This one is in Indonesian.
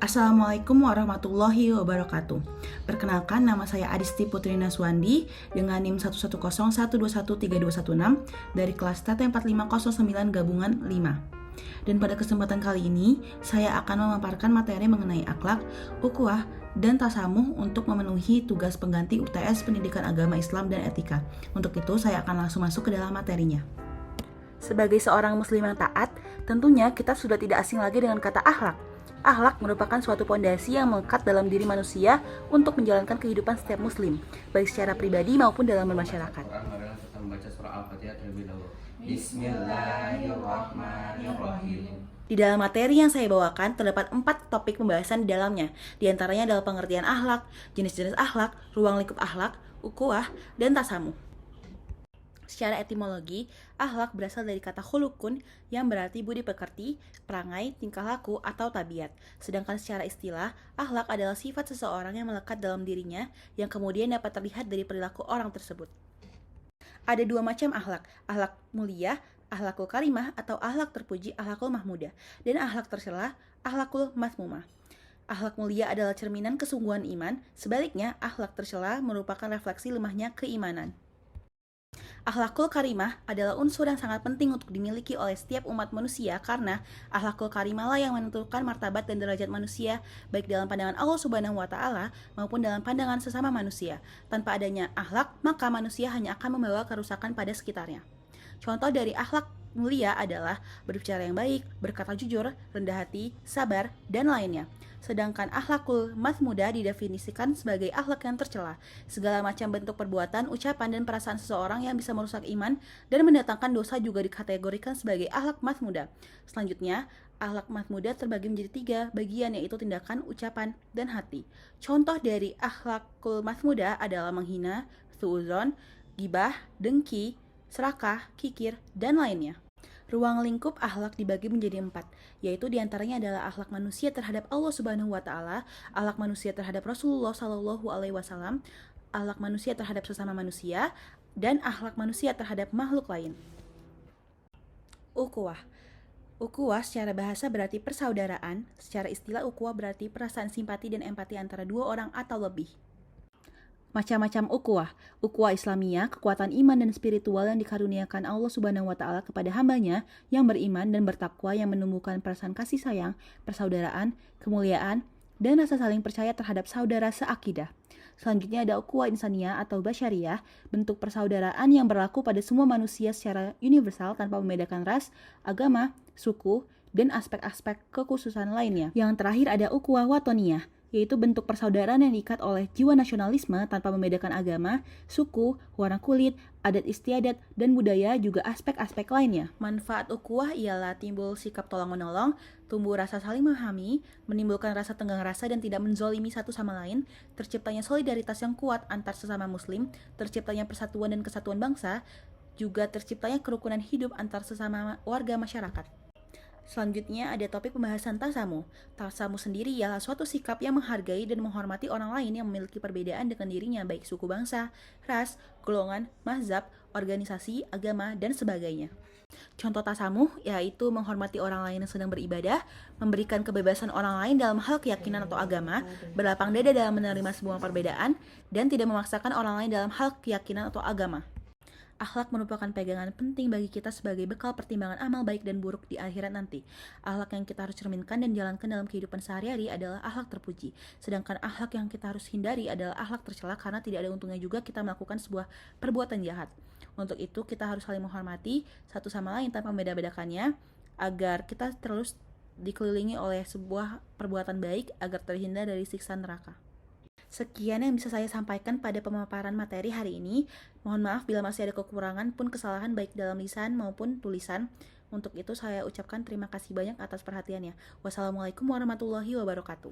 Assalamualaikum warahmatullahi wabarakatuh. Perkenalkan, nama saya Adisti Putri Naswandi dengan NIM 11012132116 dari kelas TT 4509 gabungan 5. Dan pada kesempatan kali ini, saya akan memaparkan materi mengenai akhlak, ukhuwah, dan tasamuh untuk memenuhi tugas pengganti UTS Pendidikan Agama Islam dan Etika. Untuk itu, saya akan langsung masuk ke dalam materinya. Sebagai seorang muslim yang taat, tentunya kita sudah tidak asing lagi dengan kata akhlak. Akhlak merupakan suatu pondasi yang melekat dalam diri manusia untuk menjalankan kehidupan setiap muslim, baik secara pribadi maupun dalam bermasyarakat. Bismillahirrahmanirrahim. Di dalam materi yang saya bawakan, terdapat 4 topik pembahasan di dalamnya. Di antaranya adalah pengertian akhlak, jenis-jenis akhlak, ruang lingkup akhlak, ukhuwah, dan tasamuh. Secara etimologi, akhlak berasal dari kata khulukun yang berarti budi pekerti, perangai, tingkah laku, atau tabiat. Sedangkan secara istilah, akhlak adalah sifat seseorang yang melekat dalam dirinya yang kemudian dapat terlihat dari perilaku orang tersebut. Ada 2 macam akhlak mulia, akhlakul karimah atau akhlak terpuji, akhlakul mahmudah, dan akhlak tercela, akhlakul mazmumah. Akhlak mulia adalah cerminan kesungguhan iman, sebaliknya akhlak tercela merupakan refleksi lemahnya keimanan. Akhlakul karimah adalah unsur yang sangat penting untuk dimiliki oleh setiap umat manusia karena akhlakul karimah lah yang menentukan martabat dan derajat manusia baik dalam pandangan Allah Subhanahu wa taala maupun dalam pandangan sesama manusia. Tanpa adanya akhlak, maka manusia hanya akan membawa kerusakan pada sekitarnya. Contoh dari akhlak mulia adalah berbicara yang baik, berkata jujur, rendah hati, sabar, dan lainnya. Sedangkan akhlakul mazmudah didefinisikan sebagai akhlak yang tercela, segala macam bentuk perbuatan, ucapan, dan perasaan seseorang yang bisa merusak iman dan mendatangkan dosa juga dikategorikan sebagai akhlak mazmudah. Selanjutnya, akhlak mazmudah terbagi menjadi 3 bagian, yaitu tindakan, ucapan, dan hati. Contoh dari akhlakul mazmudah adalah menghina, suudzon, gibah, dengki, serakah, kikir, dan lainnya. Ruang lingkup akhlak dibagi menjadi 4, yaitu diantaranya adalah akhlak manusia terhadap Allah Subhanahu wa taala, akhlak manusia terhadap Rasulullah Shallallahu alaihi wasallam, akhlak manusia terhadap sesama manusia, dan akhlak manusia terhadap makhluk lain. Ukhuwah. Ukhuwah secara bahasa berarti persaudaraan, secara istilah ukhuwah berarti perasaan simpati dan empati antara 2 orang atau lebih. Macam-macam ukhuwah. Ukhuwah Islamiyah, kekuatan iman dan spiritual yang dikaruniakan Allah Subhanahu wa taala kepada hambanya yang beriman dan bertakwa yang menumbuhkan perasaan kasih sayang, persaudaraan, kemuliaan, dan rasa saling percaya terhadap saudara seakidah. Selanjutnya ada ukhuwah insaniyah atau basyariyah, bentuk persaudaraan yang berlaku pada semua manusia secara universal tanpa membedakan ras, agama, suku, dan aspek-aspek kekhususan lainnya. Yang terakhir ada ukhuwah watoniyah, yaitu bentuk persaudaraan yang diikat oleh jiwa nasionalisme tanpa membedakan agama, suku, warna kulit, adat istiadat, dan budaya juga aspek-aspek lainnya. Manfaat ukhuwah ialah timbul sikap tolong-menolong, tumbuh rasa saling memahami, menimbulkan rasa tenggang rasa dan tidak menzolimi satu sama lain, terciptanya solidaritas yang kuat antar sesama muslim, terciptanya persatuan dan kesatuan bangsa, juga terciptanya kerukunan hidup antar sesama warga masyarakat. Selanjutnya ada topik pembahasan tasamuh. Tasamuh sendiri ialah suatu sikap yang menghargai dan menghormati orang lain yang memiliki perbedaan dengan dirinya, baik suku bangsa, ras, golongan, mazhab, organisasi, agama, dan sebagainya. Contoh tasamuh yaitu menghormati orang lain yang sedang beribadah, memberikan kebebasan orang lain dalam hal keyakinan atau agama, berlapang dada dalam menerima semua perbedaan, dan tidak memaksakan orang lain dalam hal keyakinan atau agama. Akhlak merupakan pegangan penting bagi kita sebagai bekal pertimbangan amal baik dan buruk di akhirat nanti. Akhlak yang kita harus cerminkan dan jalankan dalam kehidupan sehari-hari adalah akhlak terpuji. Sedangkan akhlak yang kita harus hindari adalah akhlak tercela karena tidak ada untungnya juga kita melakukan sebuah perbuatan jahat. Untuk itu kita harus saling menghormati satu sama lain tanpa membeda-bedakannya agar kita terus dikelilingi oleh sebuah perbuatan baik agar terhindar dari siksa neraka. Sekian yang bisa saya sampaikan pada pemaparan materi hari ini. Mohon maaf bila masih ada kekurangan pun kesalahan baik dalam lisan maupun tulisan. Untuk itu saya ucapkan terima kasih banyak atas perhatiannya. Wassalamualaikum warahmatullahi wabarakatuh.